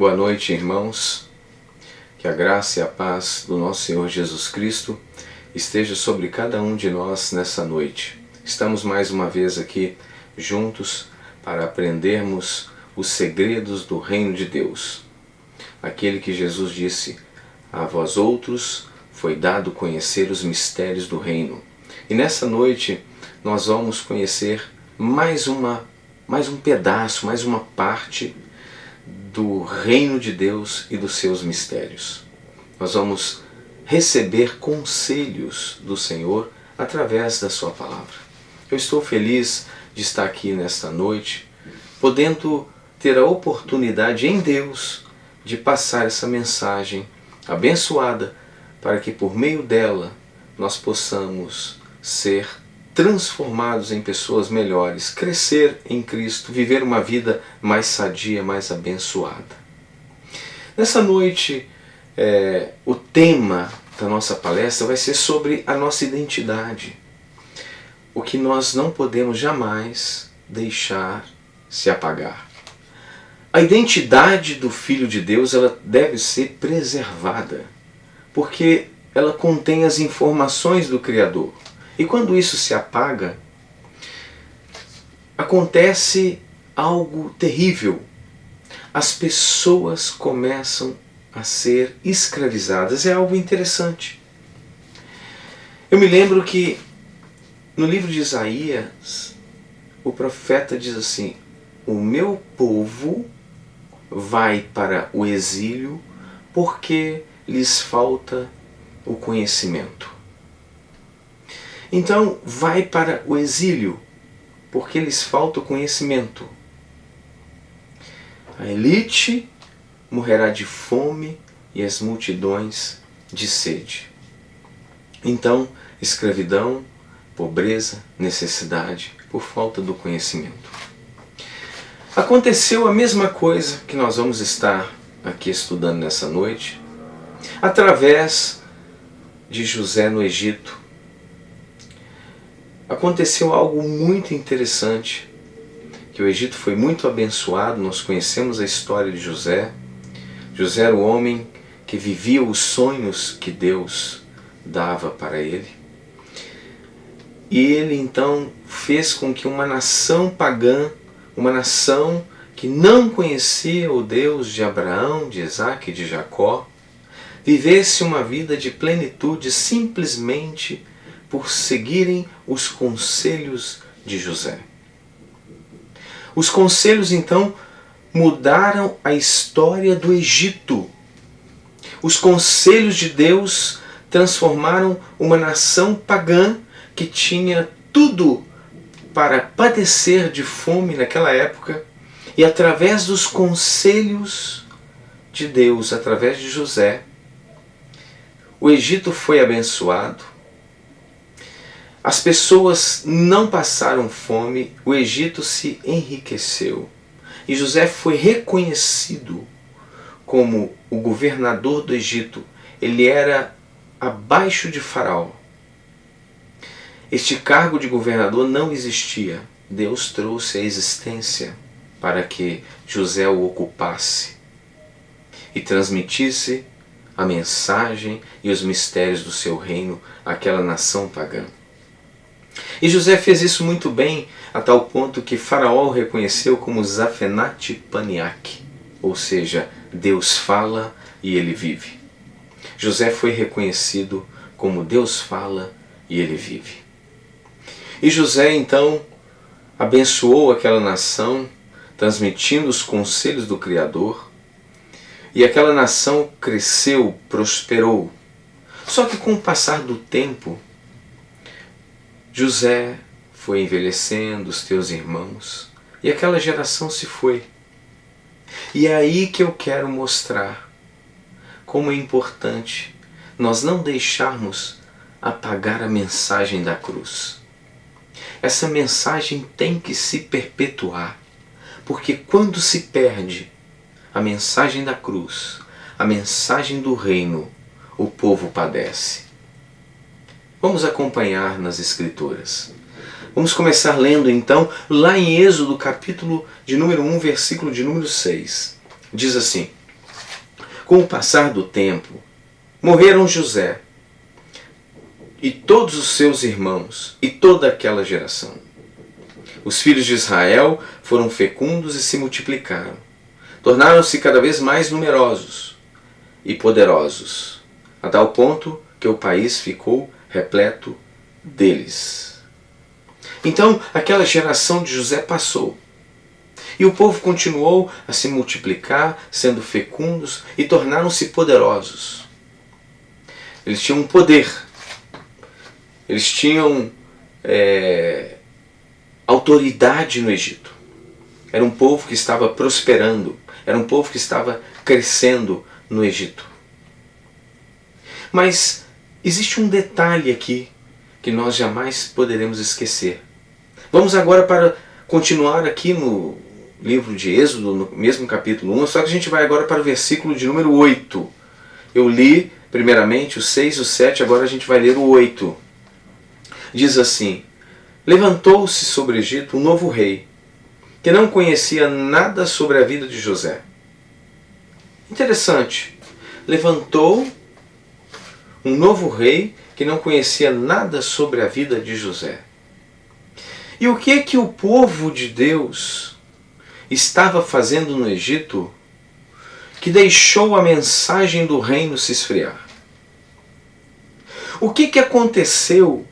Boa noite, irmãos. Que a graça e a paz do nosso Senhor Jesus Cristo esteja sobre cada um de nós nessa noite. Estamos mais uma vez aqui juntos para aprendermos os segredos do reino de Deus. Aquele que Jesus disse: a vós outros foi dado conhecer os mistérios do reino. E nessa noite nós vamos conhecer mais um pedaço, mais uma parte do reino de Deus e dos seus mistérios. Nós vamos receber conselhos do Senhor através da sua palavra. Eu estou feliz de estar aqui nesta noite, podendo ter a oportunidade em Deus de passar essa mensagem abençoada, para que por meio dela nós possamos ser transformados em pessoas melhores, crescer em Cristo, viver uma vida mais sadia, mais abençoada. Nessa noite, o tema da nossa palestra vai ser sobre a nossa identidade. O que nós não podemos jamais deixar se apagar. A identidade do Filho de Deus, ela deve ser preservada, porque ela contém as informações do Criador. E quando isso se apaga, acontece algo terrível. As pessoas começam a ser escravizadas. É algo interessante. Eu me lembro que no livro de Isaías, o profeta diz assim: o meu povo vai para o exílio porque lhes falta o conhecimento. Então, vai para o exílio, porque lhes falta o conhecimento. A elite morrerá de fome e as multidões de sede. Então, escravidão, pobreza, necessidade, por falta do conhecimento. Aconteceu a mesma coisa que nós vamos estar aqui estudando nessa noite, através de José no Egito. Aconteceu algo muito interessante, que o Egito foi muito abençoado. Nós conhecemos a história de José. José era o homem que vivia os sonhos que Deus dava para ele. E ele então fez com que uma nação pagã, uma nação que não conhecia o Deus de Abraão, de Isaac e de Jacó, vivesse uma vida de plenitude simplesmente por seguirem os conselhos de José. Os conselhos, então, mudaram a história do Egito. Os conselhos de Deus transformaram uma nação pagã que tinha tudo para padecer de fome naquela época, e através dos conselhos de Deus, através de José, o Egito foi abençoado. As pessoas não passaram fome, o Egito se enriqueceu. E José foi reconhecido como o governador do Egito. Ele era abaixo de Faraó. Este cargo de governador não existia. Deus trouxe a existência para que José o ocupasse e transmitisse a mensagem e os mistérios do seu reino àquela nação pagã. E José fez isso muito bem, a tal ponto que Faraó o reconheceu como Zafenat Paniach, ou seja, Deus fala e ele vive. José foi reconhecido como Deus fala e ele vive. E José então abençoou aquela nação, transmitindo os conselhos do Criador, e aquela nação cresceu, prosperou. Só que com o passar do tempo, José foi envelhecendo, os teus irmãos, e aquela geração se foi. E é aí que eu quero mostrar como é importante nós não deixarmos apagar a mensagem da cruz. Essa mensagem tem que se perpetuar, porque quando se perde a mensagem da cruz, a mensagem do reino, o povo padece. Vamos acompanhar nas Escrituras. Vamos começar lendo então lá em Êxodo, capítulo de número 1, versículo de número 6. Diz assim: Com o passar do tempo, morreram José e todos os seus irmãos e toda aquela geração. Os filhos de Israel foram fecundos e se multiplicaram. Tornaram-se cada vez mais numerosos e poderosos, a tal ponto que o país ficou repleto deles. Então aquela geração de José passou. E o povo continuou a se multiplicar, sendo fecundos e tornaram-se poderosos. Eles tinham poder. Eles tinham autoridade no Egito. Era um povo que estava prosperando. Era um povo que estava crescendo no Egito. Mas existe um detalhe aqui que nós jamais poderemos esquecer. Vamos agora para continuar aqui no livro de Êxodo, no mesmo capítulo 1, só que a gente vai agora para o versículo de número 8. Eu li primeiramente o 6 e o 7, agora a gente vai ler o 8. Diz assim: levantou-se sobre o Egito um novo rei, que não conhecia nada sobre a vida de José. Interessante. Levantou um novo rei que não conhecia nada sobre a vida de José. E o que o povo de Deus estava fazendo no Egito que deixou a mensagem do reino se esfriar? O que aconteceu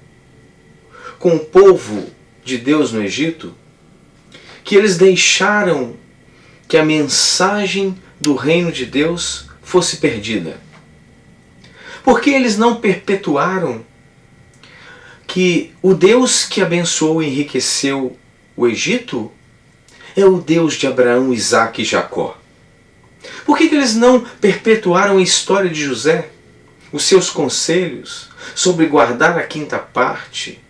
com o povo de Deus no Egito que eles deixaram que a mensagem do reino de Deus fosse perdida? Por que eles não perpetuaram que o Deus que abençoou e enriqueceu o Egito é o Deus de Abraão, Isaque e Jacó? Por que eles não perpetuaram a história de José, os seus conselhos sobre guardar a quinta parte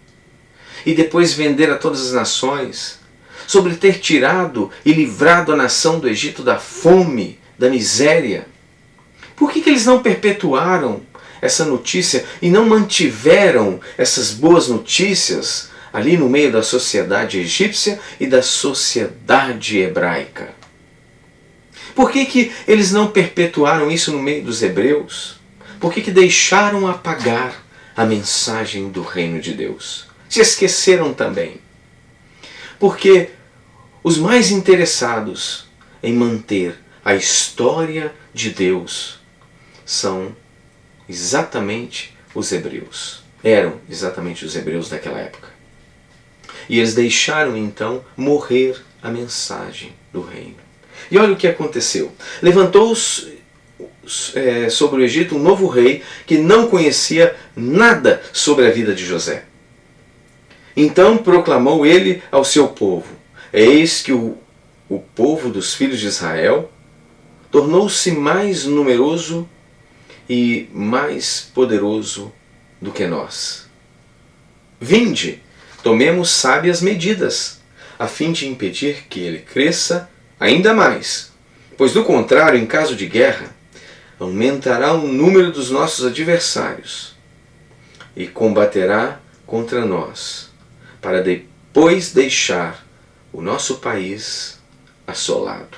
e depois vender a todas as nações, sobre ter tirado e livrado a nação do Egito da fome, da miséria? Por que eles não perpetuaram essa notícia e não mantiveram essas boas notícias ali no meio da sociedade egípcia e da sociedade hebraica? Por que eles não perpetuaram isso no meio dos hebreus? Por que deixaram apagar a mensagem do reino de Deus? Se esqueceram também. Porque os mais interessados em manter a história de Deus são exatamente os hebreus. Eram exatamente os hebreus daquela época. E eles deixaram então morrer a mensagem do reino. E olha o que aconteceu. Levantou-se sobre o Egito um novo rei que não conhecia nada sobre a vida de José. Então proclamou ele ao seu povo: eis que o povo dos filhos de Israel tornou-se mais numeroso e mais poderoso do que nós. Vinde, tomemos sábias medidas, a fim de impedir que ele cresça ainda mais, pois do contrário, em caso de guerra, aumentará o número dos nossos adversários e combaterá contra nós, para depois deixar o nosso país assolado.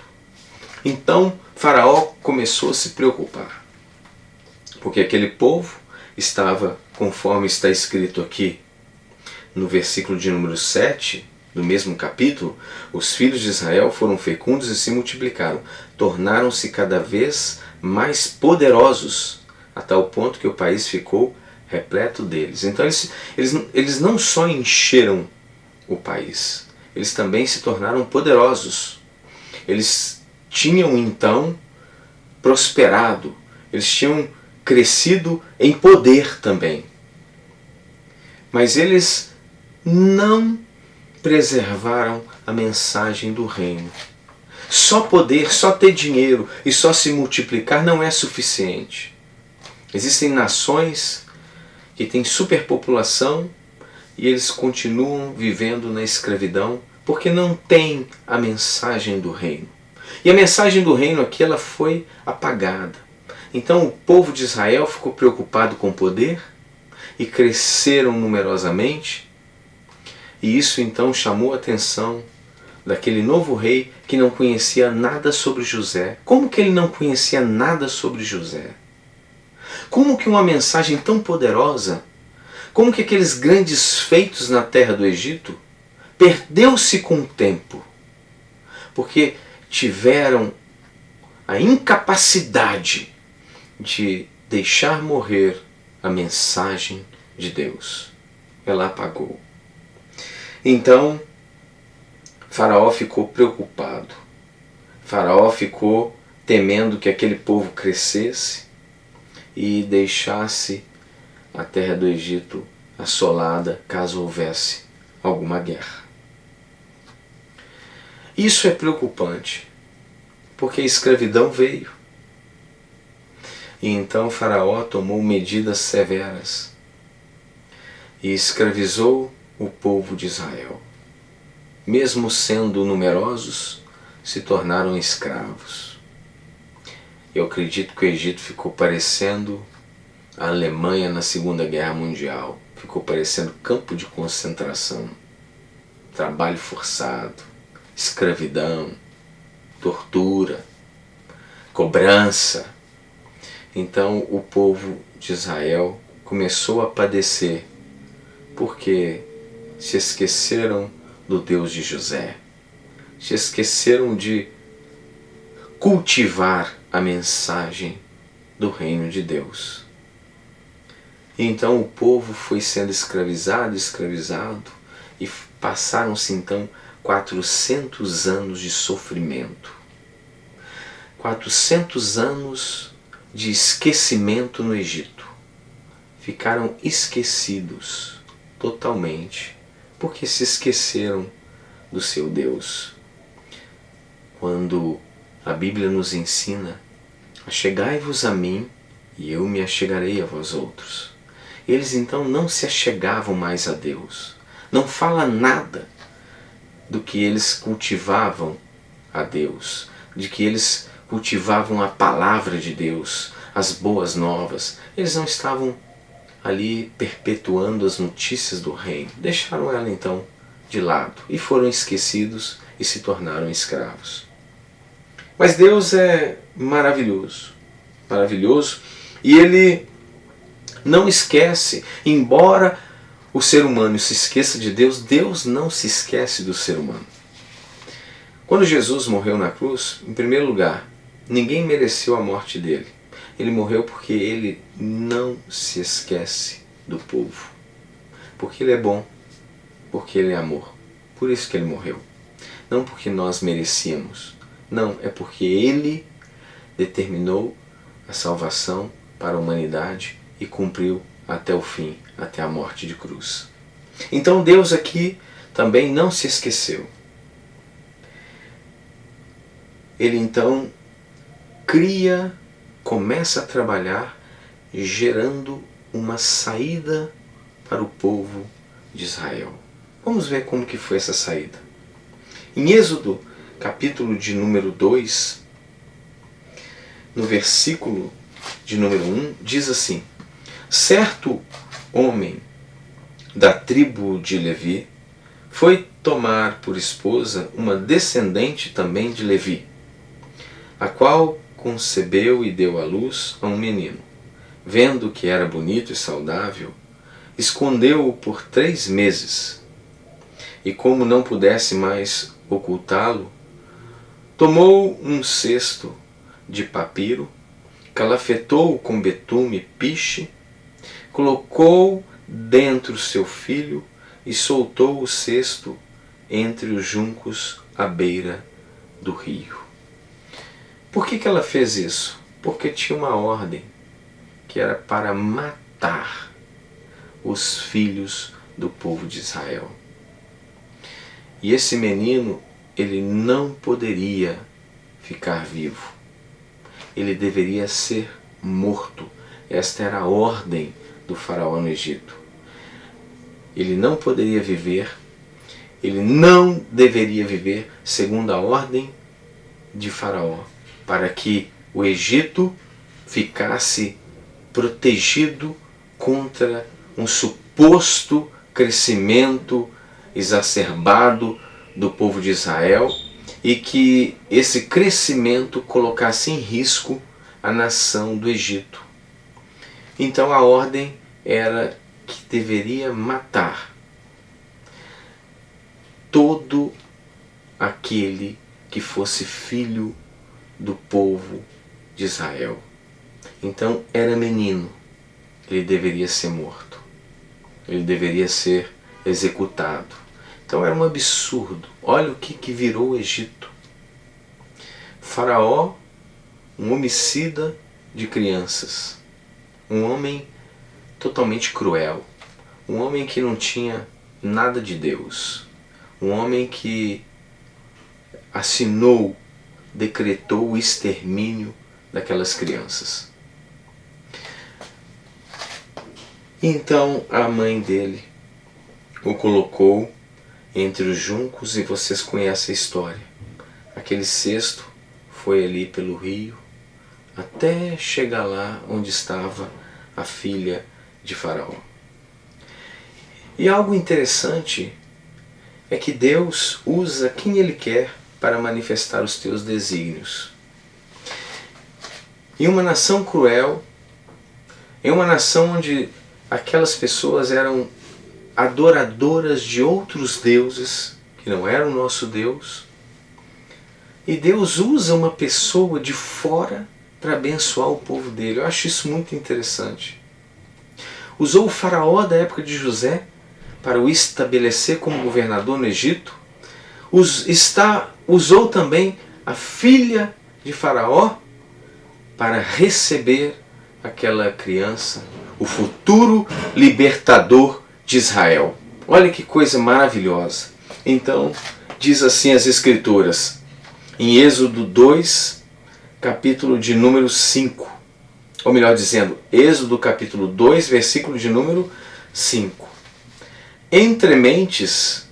Então Faraó começou a se preocupar, porque aquele povo estava, conforme está escrito aqui no versículo de número 7, do mesmo capítulo, os filhos de Israel foram fecundos e se multiplicaram, tornaram-se cada vez mais poderosos, a tal ponto que o país ficou repleto deles. Então eles não só encheram o país, eles também se tornaram poderosos. Eles tinham então prosperado, eles tinham crescido em poder também. Mas eles não preservaram a mensagem do reino. Só poder, só ter dinheiro e só se multiplicar não é suficiente. Existem nações que têm superpopulação e eles continuam vivendo na escravidão porque não têm a mensagem do reino. E a mensagem do reino aqui ela foi apagada. Então o povo de Israel ficou preocupado com o poder e cresceram numerosamente. E isso então chamou a atenção daquele novo rei que não conhecia nada sobre José. Como que ele não conhecia nada sobre José? Como que uma mensagem tão poderosa, como que aqueles grandes feitos na terra do Egito, perdeu-se com o tempo? Porque tiveram a incapacidade de deixar morrer a mensagem de Deus. Ela apagou. Então, Faraó ficou preocupado. Faraó ficou temendo que aquele povo crescesse e deixasse a terra do Egito assolada caso houvesse alguma guerra. Isso é preocupante, porque a escravidão veio. E então Faraó tomou medidas severas e escravizou o povo de Israel. Mesmo sendo numerosos, se tornaram escravos. Eu acredito que o Egito ficou parecendo a Alemanha na Segunda Guerra Mundial. Ficou parecendo campo de concentração, trabalho forçado, escravidão, tortura, cobrança. Então o povo de Israel começou a padecer porque se esqueceram do Deus de José, se esqueceram de cultivar a mensagem do reino de Deus. E então o povo foi sendo escravizado e passaram-se então 400 anos de sofrimento, 400 anos de esquecimento no Egito. Ficaram esquecidos totalmente, porque se esqueceram do seu Deus. Quando a Bíblia nos ensina: achegai-vos a mim e eu me achegarei a vós outros. Eles então não se achegavam mais a Deus. Não fala nada do que eles cultivavam a Deus, de que eles cultivavam a palavra de Deus, as boas novas. Eles não estavam ali perpetuando as notícias do reino. Deixaram ela então de lado e foram esquecidos e se tornaram escravos. Mas Deus é maravilhoso, maravilhoso, e Ele não esquece. Embora o ser humano se esqueça de Deus, Deus não se esquece do ser humano. Quando Jesus morreu na cruz, em primeiro lugar, ninguém mereceu a morte dele. Ele morreu porque ele não se esquece do povo. Porque ele é bom, porque ele é amor. Por isso que ele morreu. Não porque nós merecíamos. Não, é porque ele determinou a salvação para a humanidade e cumpriu até o fim, até a morte de cruz. Então Deus aqui também não se esqueceu. Ele então começa a trabalhar gerando uma saída para o povo de Israel. Vamos ver como que foi essa saída. Em Êxodo, capítulo de número 2, no versículo de número 1, diz assim: certo homem da tribo de Levi foi tomar por esposa uma descendente também de Levi, a qual concebeu e deu à luz a um menino. Vendo que era bonito e saudável, escondeu-o por 3 meses. E como não pudesse mais ocultá-lo, tomou um cesto de papiro, calafetou-o com betume e piche, colocou dentro seu filho e soltou o cesto entre os juncos à beira do rio. Por que ela fez isso? Porque tinha uma ordem que era para matar os filhos do povo de Israel. E esse menino, ele não poderia ficar vivo. Ele deveria ser morto. Esta era a ordem do faraó no Egito. Ele não poderia viver, ele não deveria viver segundo a ordem de faraó, para que o Egito ficasse protegido contra um suposto crescimento exacerbado do povo de Israel e que esse crescimento colocasse em risco a nação do Egito. Então a ordem era que deveria matar todo aquele que fosse filho do povo de Israel. Então era menino, ele deveria ser morto, ele deveria ser executado. Então era um absurdo. Olha o que virou o Egito. Faraó, um homicida de crianças, um homem totalmente cruel, um homem que não tinha nada de Deus, um homem que assinou, decretou o extermínio daquelas crianças. Então a mãe dele o colocou entre os juncos e vocês conhecem a história. Aquele cesto foi ali pelo rio até chegar lá onde estava a filha de Faraó. E algo interessante é que Deus usa quem Ele quer para manifestar os teus desígnios. Em uma nação cruel, em uma nação onde aquelas pessoas eram adoradoras de outros deuses, que não eram o nosso Deus, e Deus usa uma pessoa de fora para abençoar o povo dele. Eu acho isso muito interessante. Usou o faraó da época de José para o estabelecer como governador no Egito. Usou também a filha de Faraó para receber aquela criança, o futuro libertador de Israel. Olha que coisa maravilhosa. Então, diz assim as Escrituras, em Êxodo 2, capítulo de número 5. Ou melhor dizendo, Êxodo capítulo 2, versículo de número 5. Entre mentes,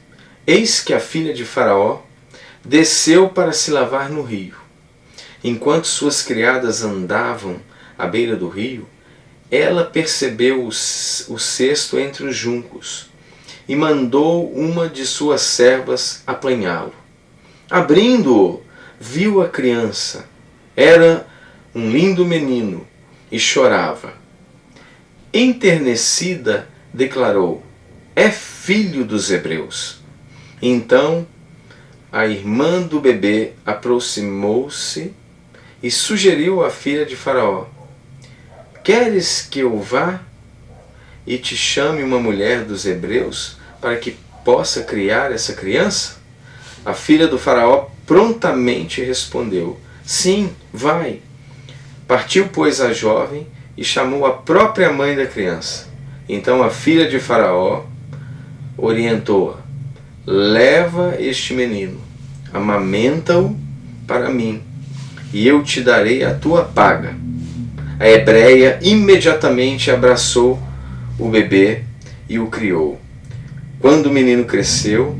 eis que a filha de Faraó desceu para se lavar no rio. Enquanto suas criadas andavam à beira do rio, ela percebeu o cesto entre os juncos e mandou uma de suas servas apanhá-lo. Abrindo-o, viu a criança. Era um lindo menino e chorava. Enternecida, declarou: é filho dos hebreus. Então a irmã do bebê aproximou-se e sugeriu à filha de Faraó: queres que eu vá e te chame uma mulher dos hebreus para que possa criar essa criança? A filha do Faraó prontamente respondeu: sim, vai. Partiu, pois, a jovem e chamou a própria mãe da criança. Então a filha de Faraó orientou-a: leva este menino, amamenta-o para mim, e eu te darei a tua paga. A hebreia imediatamente abraçou o bebê e o criou. Quando o menino cresceu,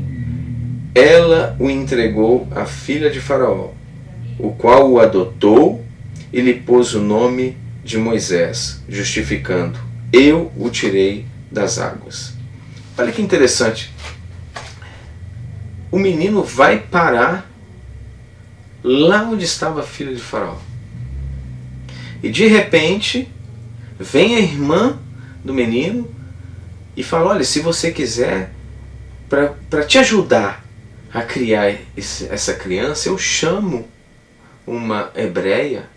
ela o entregou à filha de Faraó, o qual o adotou e lhe pôs o nome de Moisés, justificando: eu o tirei das águas. Olha que interessante. O menino vai parar lá onde estava a filha de Faraó. E de repente, vem a irmã do menino e fala: olha, se você quiser, para te ajudar a criar essa criança, eu chamo uma hebreia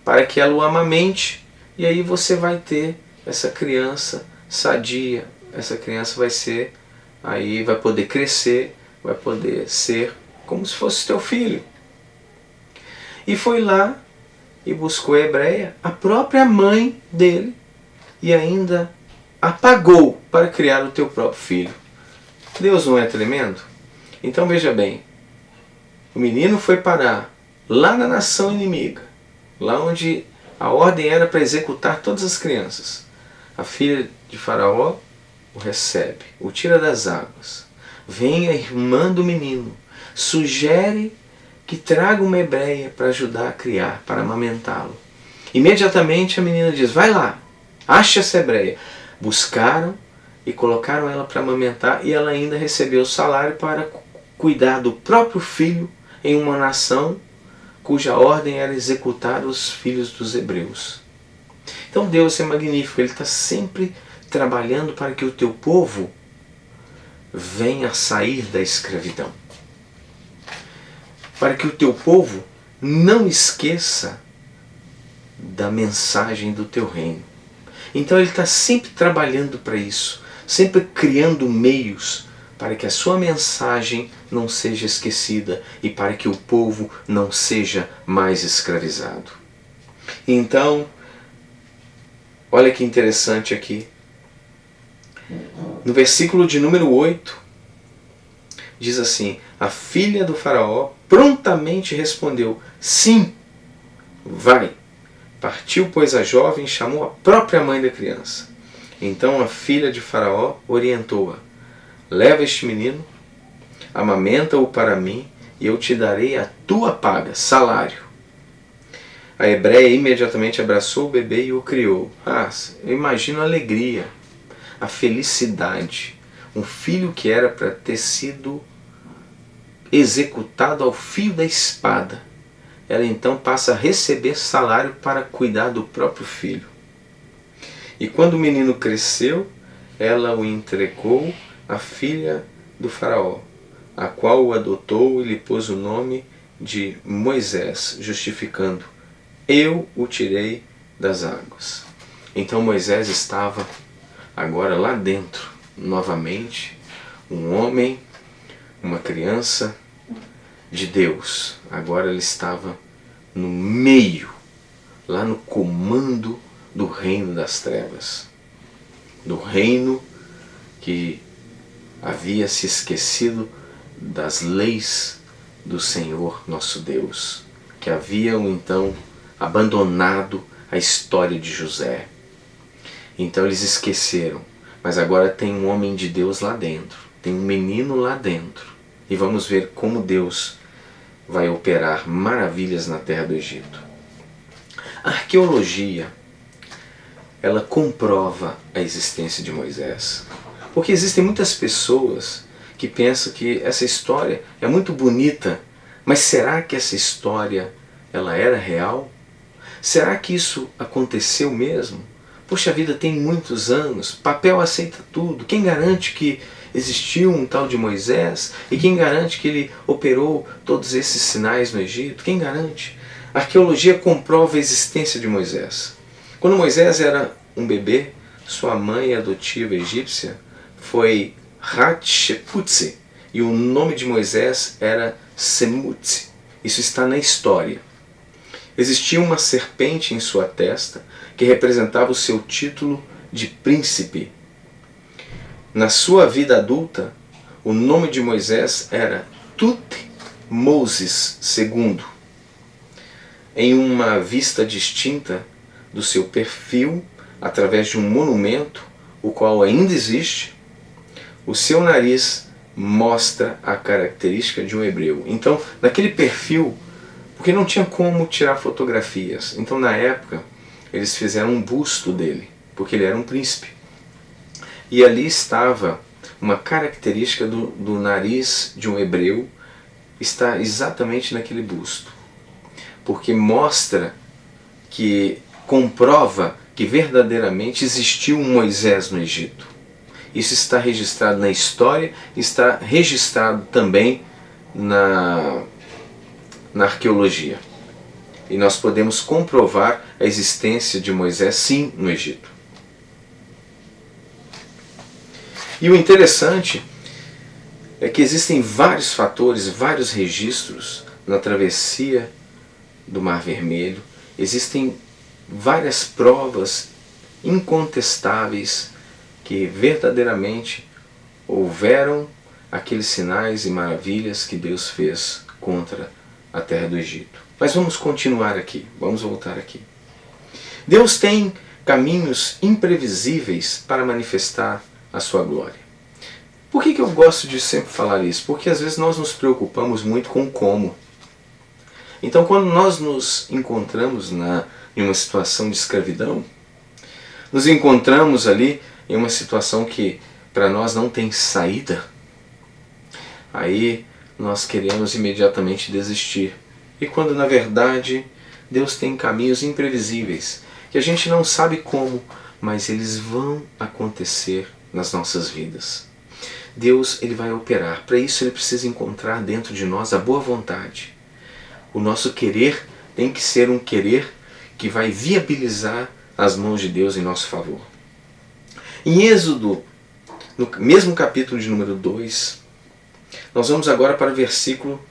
para que ela o amamente, e aí você vai ter essa criança sadia. Essa criança vai poder crescer, vai poder ser como se fosse teu filho. E foi lá e buscou a hebreia, a própria mãe dele, e ainda a pagou para criar o teu próprio filho. Deus não é tremendo? Então veja bem, o menino foi parar lá na nação inimiga, lá onde a ordem era para executar todas as crianças. A filha de Faraó o recebe, o tira das águas. Vem a irmã do menino, sugere que traga uma hebreia para ajudar a criar, para amamentá-lo. Imediatamente a menina diz: vai lá, acha essa hebreia. Buscaram e colocaram ela para amamentar, e ela ainda recebeu o salário para cuidar do próprio filho em uma nação cuja ordem era executar os filhos dos hebreus. Então Deus é magnífico, Ele está sempre trabalhando para que o teu povo venha a sair da escravidão. Para que o teu povo não esqueça da mensagem do teu reino. Então Ele está sempre trabalhando para isso, sempre criando meios para que a sua mensagem não seja esquecida e para que o povo não seja mais escravizado. Então, olha que interessante aqui. No versículo de número 8, diz assim: a filha do faraó prontamente respondeu: sim, vai. Partiu, pois, a jovem e chamou a própria mãe da criança. Então a filha de faraó orientou-a: leva este menino, amamenta-o para mim, e eu te darei a tua paga, salário. A hebreia imediatamente abraçou o bebê e o criou. Eu imagino a alegria, a felicidade. Um filho que era para ter sido executado ao fio da espada. Ela então passa a receber salário para cuidar do próprio filho. E quando o menino cresceu, ela o entregou à filha do faraó, a qual o adotou e lhe pôs o nome de Moisés, justificando: eu o tirei das águas. Então Moisés estava agora lá dentro, novamente, um homem, uma criança de Deus. Agora ele estava no meio, lá no comando do reino das trevas, do reino que havia se esquecido das leis do Senhor nosso Deus, que haviam então abandonado a história de José. Então eles esqueceram, mas agora tem um homem de Deus lá dentro, tem um menino lá dentro, e vamos ver como Deus vai operar maravilhas na terra do Egito. A arqueologia, ela comprova a existência de Moisés, porque existem muitas pessoas que pensam que essa história é muito bonita, mas será que essa história ela era real? Será que isso aconteceu mesmo? Poxa vida, tem muitos anos, papel aceita tudo, quem garante que existiu um tal de Moisés? E quem garante que ele operou todos esses sinais no Egito? Quem garante? A arqueologia comprova a existência de Moisés. Quando Moisés era um bebê, sua mãe adotiva egípcia foi Hatshepsut, e o nome de Moisés era Semut. Isso está na história. Existia uma serpente em sua testa que representava o seu título de príncipe. Na sua vida adulta, o nome de Moisés era Tutmoses II. Em uma vista distinta do seu perfil, através de um monumento, o qual ainda existe, o seu nariz mostra a característica de um hebreu. Então, naquele perfil, porque não tinha como tirar fotografias, então na época eles fizeram um busto dele, porque ele era um príncipe. E ali estava uma característica do nariz de um hebreu, está exatamente naquele busto. Porque mostra que, comprova que verdadeiramente existiu um Moisés no Egito. Isso está registrado na história, está registrado também na arqueologia. E nós podemos comprovar a existência de Moisés, sim, no Egito. E o interessante é que existem vários fatores, vários registros na travessia do Mar Vermelho. Existem várias provas incontestáveis que verdadeiramente houveram aqueles sinais e maravilhas que Deus fez contra a terra do Egito. Mas vamos continuar aqui, vamos voltar aqui. Deus tem caminhos imprevisíveis para manifestar a sua glória. Por que eu gosto de sempre falar isso? Porque às vezes nós nos preocupamos muito com o como. Então quando nós nos encontramos em uma situação de escravidão, nos encontramos ali em uma situação que para nós não tem saída, aí nós queremos imediatamente desistir. E quando na verdade Deus tem caminhos imprevisíveis, que a gente não sabe como, mas eles vão acontecer nas nossas vidas. Deus, ele vai operar. Para isso ele precisa encontrar dentro de nós a boa vontade. O nosso querer tem que ser um querer que vai viabilizar as mãos de Deus em nosso favor. Em Êxodo, no mesmo capítulo de número 2, nós vamos agora para o versículo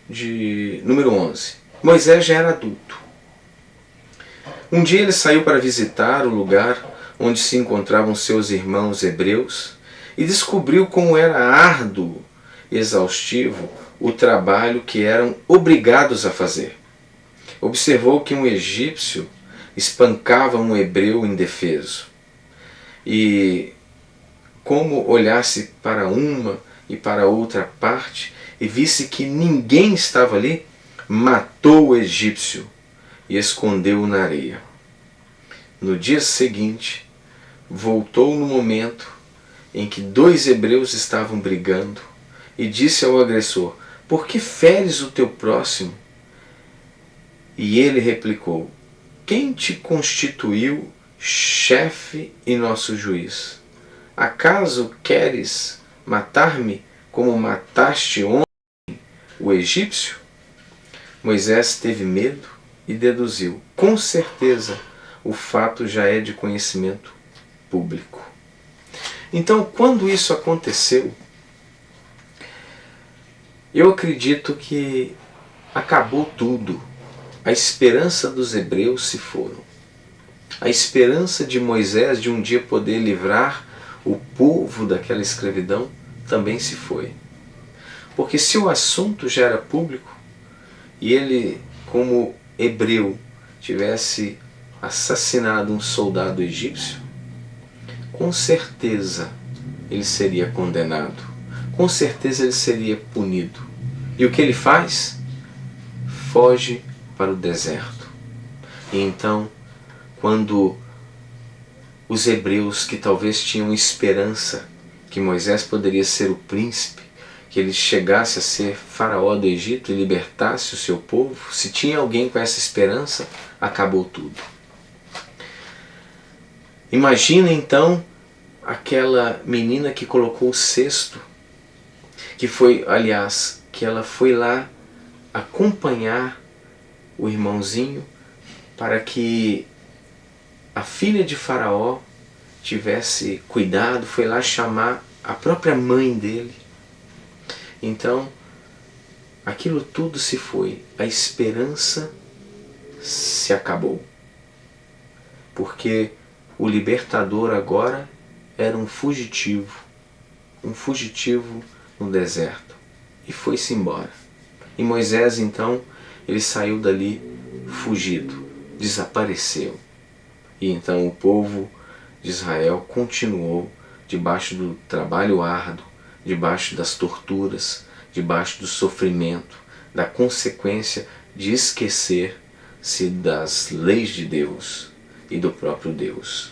de número 11. Moisés já era adulto. Um dia ele saiu para visitar o lugar onde se encontravam seus irmãos hebreus e descobriu como era árduo e exaustivo o trabalho que eram obrigados a fazer. Observou que um egípcio espancava um hebreu indefeso. E como olhasse para uma e para outra parte e visse que ninguém estava ali, matou o egípcio e escondeu-o na areia. No dia seguinte, voltou no momento em que 2 hebreus estavam brigando e disse ao agressor: "Por que feres o teu próximo?" E ele replicou: "Quem te constituiu chefe e nosso juiz? Acaso queres matar-me como mataste ontem o egípcio?" Moisés teve medo e deduziu: com certeza o fato já é de conhecimento público. Então, quando isso aconteceu, eu acredito que acabou tudo. A esperança dos hebreus se foram. A esperança de Moisés de um dia poder livrar o povo daquela escravidão também se foi. Porque se o assunto já era público e ele, como hebreu, tivesse assassinado um soldado egípcio, com certeza ele seria condenado. Com certeza ele seria punido. E o que ele faz? Foge para o deserto. E então, quando os hebreus que talvez tinham esperança que Moisés poderia ser o príncipe, que ele chegasse a ser faraó do Egito e libertasse o seu povo, se tinha alguém com essa esperança, acabou tudo. Imagina então aquela menina que colocou o cesto, que foi, aliás, que ela foi lá acompanhar o irmãozinho para que a filha de Faraó tivesse cuidado, foi lá chamar a própria mãe dele. Então, aquilo tudo se foi, a esperança se acabou. Porque o libertador agora era um fugitivo no deserto, e foi-se embora. E Moisés então, ele saiu dali fugido, desapareceu. E então o povo de Israel continuou debaixo do trabalho árduo, debaixo das torturas, debaixo do sofrimento, da consequência de esquecer-se das leis de Deus e do próprio Deus.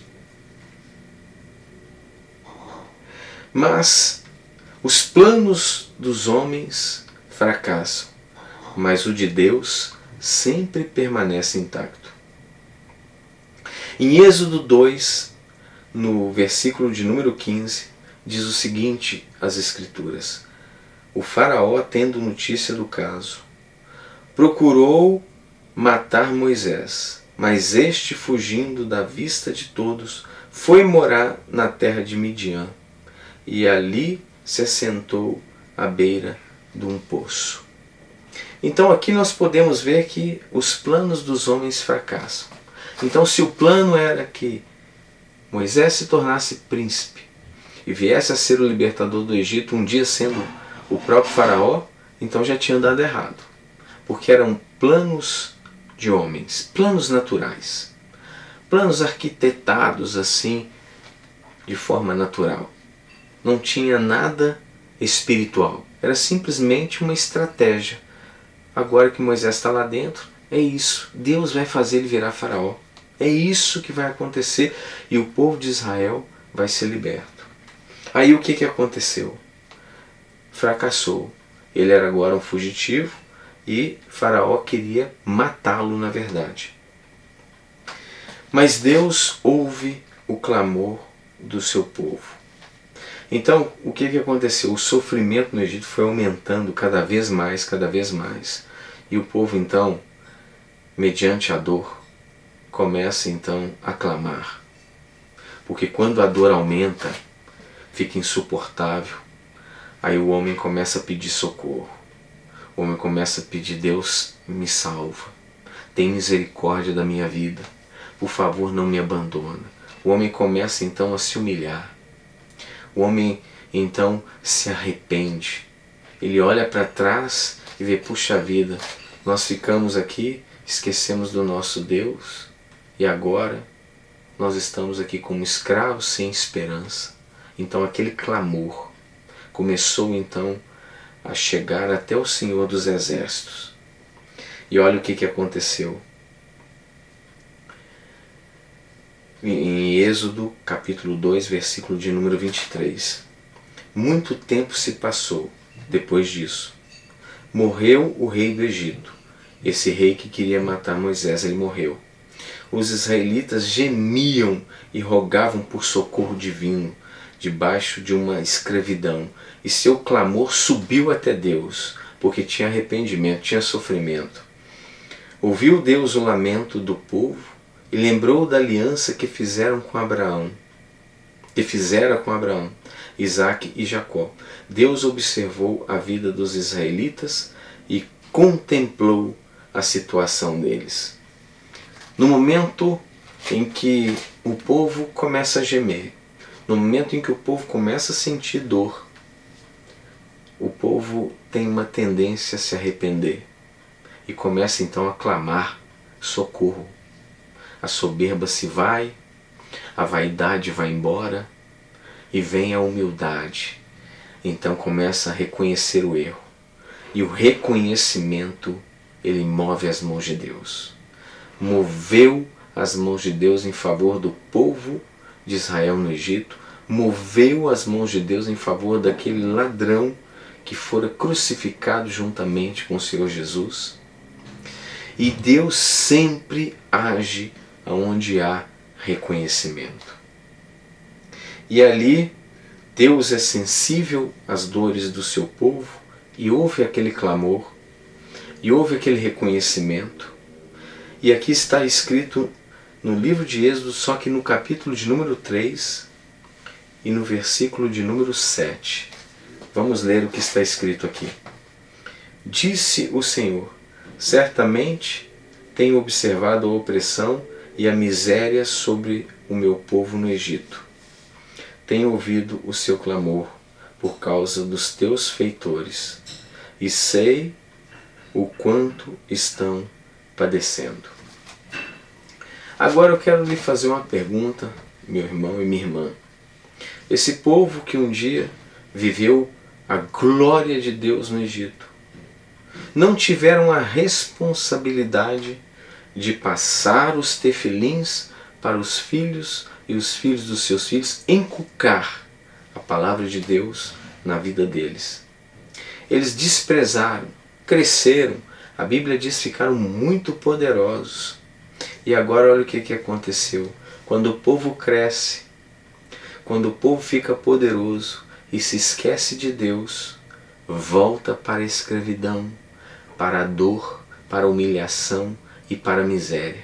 Mas os planos dos homens fracassam, mas o de Deus sempre permanece intacto. Em Êxodo 2, no versículo de número 15, diz o seguinte as Escrituras: o faraó, tendo notícia do caso, procurou matar Moisés, mas este, fugindo da vista de todos, foi morar na terra de Midian, e ali se assentou à beira de um poço. Então aqui nós podemos ver que os planos dos homens fracassam. Então, se o plano era que Moisés se tornasse príncipe e viesse a ser o libertador do Egito, um dia sendo o próprio faraó, então já tinha dado errado. Porque eram planos de homens, planos naturais, planos arquitetados assim, de forma natural. Não tinha nada espiritual, era simplesmente uma estratégia. Agora que Moisés está lá dentro, é isso, Deus vai fazer ele virar faraó. É isso que vai acontecer e o povo de Israel vai ser liberto. Aí o que aconteceu? Fracassou. Ele era agora um fugitivo e Faraó queria matá-lo, na verdade. Mas Deus ouve o clamor do seu povo. Então, o que aconteceu? O sofrimento no Egito foi aumentando cada vez mais, cada vez mais. E o povo, então, mediante a dor, começa então a clamar. Porque quando a dor aumenta, fica insuportável, aí o homem começa a pedir socorro. O homem começa a pedir: Deus, me salva. Tem misericórdia da minha vida. Por favor, não me abandona. O homem começa então a se humilhar. O homem então se arrepende. Ele olha para trás e vê: puxa vida, nós ficamos aqui, esquecemos do nosso Deus e agora nós estamos aqui como escravos sem esperança. Então aquele clamor começou então a chegar até o Senhor dos Exércitos. E olha o que aconteceu. Em Êxodo capítulo 2, versículo de número 23. Muito tempo se passou depois disso. Morreu o rei do Egito. Esse rei que queria matar Moisés, ele morreu. Os israelitas gemiam e rogavam por socorro divino, debaixo de uma escravidão. E seu clamor subiu até Deus, porque tinha arrependimento, tinha sofrimento. Ouviu Deus o lamento do povo e lembrou da aliança que fizera com Abraão, Isaque e Jacó. Deus observou a vida dos israelitas e contemplou a situação deles. No momento em que o povo começa a gemer, no momento em que o povo começa a sentir dor, o povo tem uma tendência a se arrepender e começa então a clamar socorro. A soberba se vai, a vaidade vai embora e vem a humildade. Então começa a reconhecer o erro. E o reconhecimento, ele move as mãos de Deus. Moveu as mãos de Deus em favor do povo de Israel no Egito, moveu as mãos de Deus em favor daquele ladrão que fora crucificado juntamente com o Senhor Jesus. E Deus sempre age onde há reconhecimento. E ali Deus é sensível às dores do seu povo e ouve aquele clamor, e ouve aquele reconhecimento. E aqui está escrito no livro de Êxodo, só que no capítulo de número 3 e no versículo de número 7. Vamos ler o que está escrito aqui. Disse o Senhor: certamente tenho observado a opressão e a miséria sobre o meu povo no Egito. Tenho ouvido o seu clamor por causa dos teus feitores e sei o quanto estão padecendo. Agora eu quero lhe fazer uma pergunta, meu irmão e minha irmã. Esse povo que um dia viveu a glória de Deus no Egito, não tiveram a responsabilidade de passar os tefilins para os filhos e os filhos dos seus filhos, inculcar a palavra de Deus na vida deles. Eles desprezaram, cresceram, a Bíblia diz que ficaram muito poderosos. E agora olha o que aconteceu. Quando o povo cresce, quando o povo fica poderoso e se esquece de Deus, volta para a escravidão, para a dor, para a humilhação e para a miséria.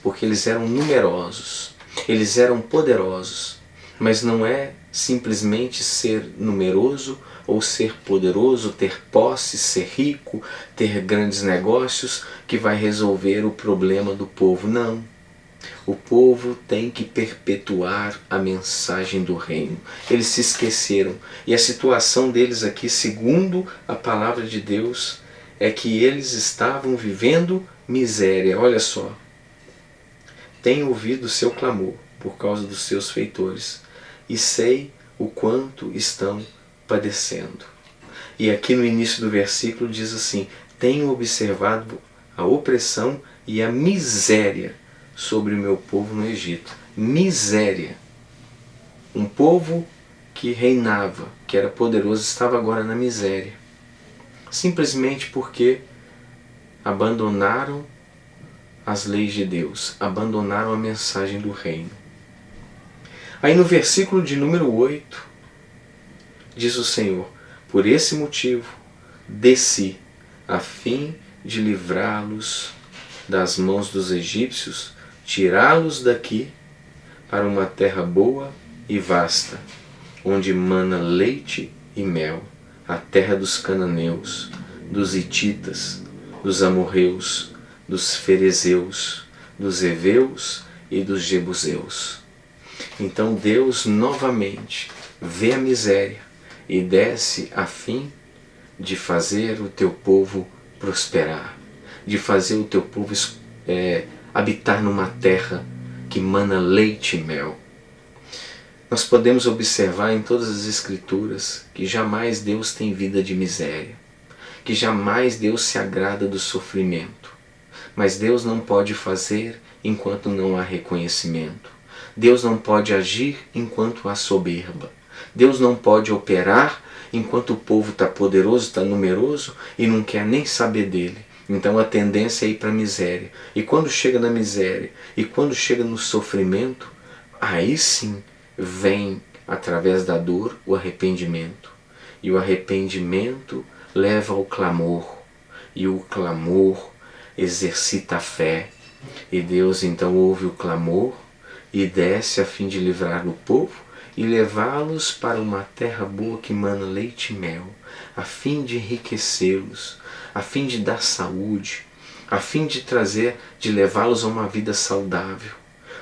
Porque eles eram numerosos, eles eram poderosos, mas não é simplesmente ser numeroso ou ser poderoso, ter posse, ser rico, ter grandes negócios que vai resolver o problema do povo. Não. O povo tem que perpetuar a mensagem do reino. Eles se esqueceram. E a situação deles aqui, segundo a palavra de Deus, é que eles estavam vivendo miséria. Olha só. Tenho ouvido o seu clamor por causa dos seus feitores e sei o quanto estão padecendo. E aqui no início do versículo diz assim: tenho observado a opressão e a miséria sobre o meu povo no Egito. Miséria. Um povo que reinava, que era poderoso, estava agora na miséria. simplesmente porque abandonaram as leis de Deus, abandonaram a mensagem do reino. Aí no versículo de número 8, diz o Senhor: por esse motivo desci, a fim de livrá-los das mãos dos egípcios, tirá-los daqui para uma terra boa e vasta, onde mana leite e mel, a terra dos cananeus, dos hititas, dos amorreus, dos ferezeus, dos heveus e dos jebuseus. Então Deus novamente vê a miséria e desce a fim de fazer o teu povo prosperar, de fazer o teu povo habitar numa terra que mana leite e mel. Nós podemos observar em todas as Escrituras que jamais Deus tem vida de miséria, que jamais Deus se agrada do sofrimento. Mas Deus não pode fazer enquanto não há reconhecimento. Deus não pode agir enquanto há soberba. Deus não pode operar enquanto o povo está poderoso, está numeroso e não quer nem saber dele. Então a tendência é ir para a miséria. E quando chega na miséria e quando chega no sofrimento, aí sim vem, através da dor, o arrependimento. E o arrependimento leva ao clamor. E o clamor exercita a fé. E Deus então ouve o clamor e desce a fim de livrar o povo e levá-los para uma terra boa que mana leite e mel, a fim de enriquecê-los, a fim de dar saúde, a fim de levá-los a uma vida saudável.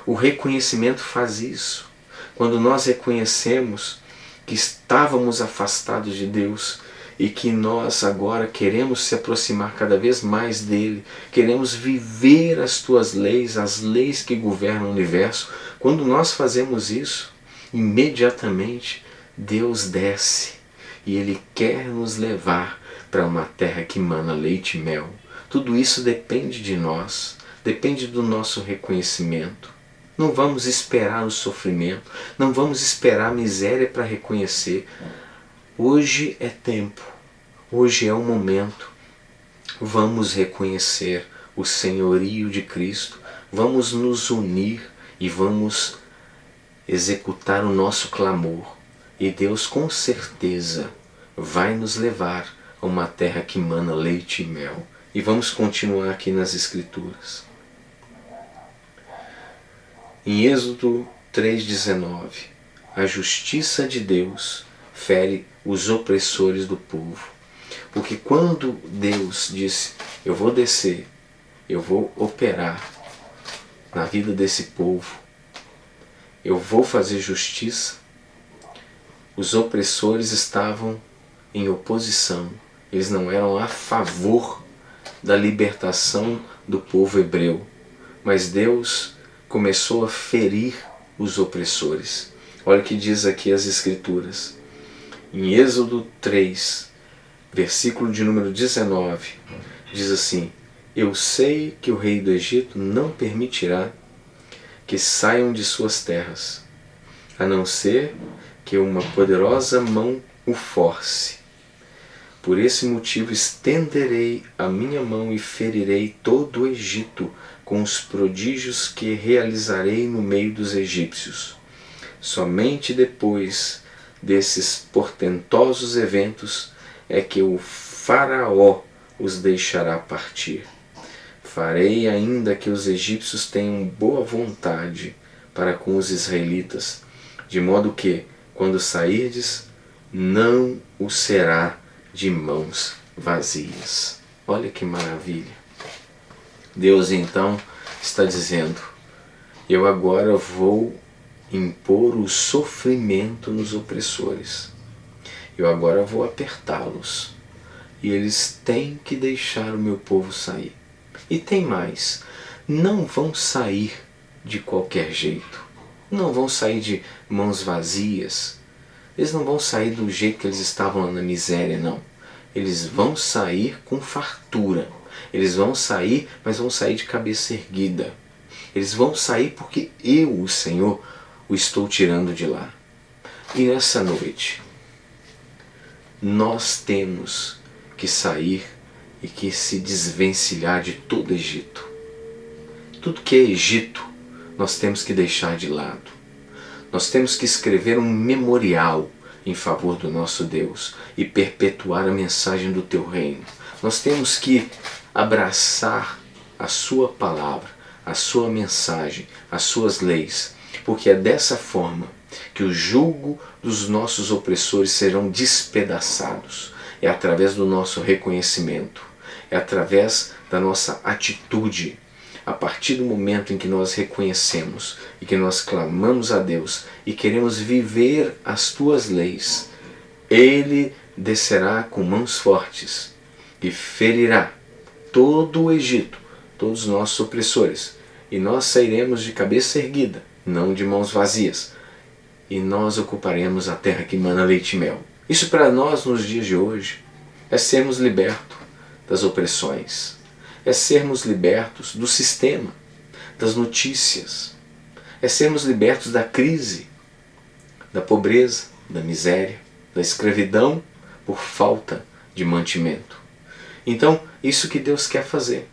O reconhecimento faz isso. Quando nós reconhecemos que estávamos afastados de Deus e que nós agora queremos se aproximar cada vez mais dele, queremos viver as tuas leis, as leis que governam o universo, quando nós fazemos isso, imediatamente Deus desce e Ele quer nos levar para uma terra que mana leite e mel. Tudo isso depende de nós, depende do nosso reconhecimento. Não vamos esperar o sofrimento, não vamos esperar a miséria para reconhecer. Hoje é tempo, hoje é o momento. Vamos reconhecer o senhorio de Cristo, vamos nos unir e vamos executar o nosso clamor. E Deus com certeza vai nos levar a uma terra que mana leite e mel. E vamos continuar aqui nas Escrituras. Em Êxodo 3,19, a justiça de Deus fere os opressores do povo. Porque quando Deus disse: eu vou descer, eu vou operar na vida desse povo, eu vou fazer justiça, os opressores estavam em oposição. Eles não eram a favor da libertação do povo hebreu. Mas Deus começou a ferir os opressores. Olha o que diz aqui as Escrituras. Em Êxodo 3, versículo de número 19, diz assim: eu sei que o rei do Egito não permitirá que saiam de suas terras, a não ser que uma poderosa mão o force. Por esse motivo estenderei a minha mão e ferirei todo o Egito com os prodígios que realizarei no meio dos egípcios. Somente depois desses portentosos eventos é que o faraó os deixará partir. Farei ainda que os egípcios tenham boa vontade para com os israelitas, de modo que, quando sairdes, não o será de mãos vazias. Olha que maravilha! Deus então está dizendo: eu agora vou impor o sofrimento nos opressores. Eu agora vou apertá-los. E eles têm que deixar o meu povo sair. E tem mais, não vão sair de qualquer jeito. Não vão sair de mãos vazias. Eles não vão sair do jeito que eles estavam lá na miséria, não. Eles vão sair com fartura. Eles vão sair, mas vão sair de cabeça erguida. Eles vão sair porque eu, o Senhor, o estou tirando de lá. E nessa noite, nós temos que sair e que se desvencilhar de todo Egito. Tudo que é Egito, nós temos que deixar de lado. Nós temos que escrever um memorial em favor do nosso Deus e perpetuar a mensagem do teu reino. Nós temos que abraçar a sua palavra, a sua mensagem, as suas leis, porque é dessa forma que o jugo dos nossos opressores serão despedaçados. É através do nosso reconhecimento, é através da nossa atitude. A partir do momento em que nós reconhecemos e que nós clamamos a Deus e queremos viver as tuas leis, Ele descerá com mãos fortes e ferirá todo o Egito, todos os nossos opressores, e nós sairemos de cabeça erguida, não de mãos vazias, e nós ocuparemos a terra que mana leite e mel. Isso para nós nos dias de hoje é sermos libertos das opressões, é sermos libertos do sistema, das notícias, é sermos libertos da crise, da pobreza, da miséria, da escravidão por falta de mantimento. Então, isso que Deus quer fazer.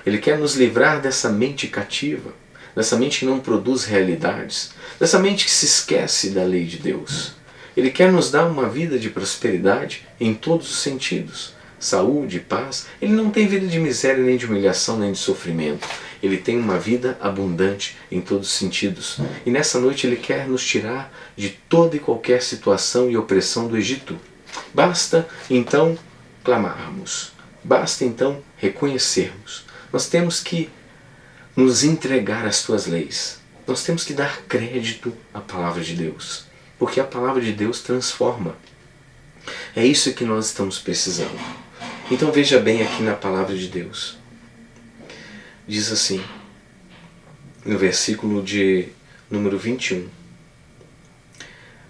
Ele quer nos livrar dessa mente cativa, dessa mente que não produz realidades, dessa mente que se esquece da lei de Deus. Ele quer nos dar uma vida de prosperidade em todos os sentidos. Saúde, paz. Ele não tem vida de miséria, nem de humilhação, nem de sofrimento. Ele tem uma vida abundante em todos os sentidos. E nessa noite Ele quer nos tirar de toda e qualquer situação e opressão do Egito. Basta então clamarmos. Basta então reconhecermos. Nós temos que nos entregar às tuas leis. Nós temos que dar crédito à palavra de Deus. Porque a palavra de Deus transforma. É isso que nós estamos precisando. Então veja bem aqui na palavra de Deus. Diz assim, no versículo de número 21.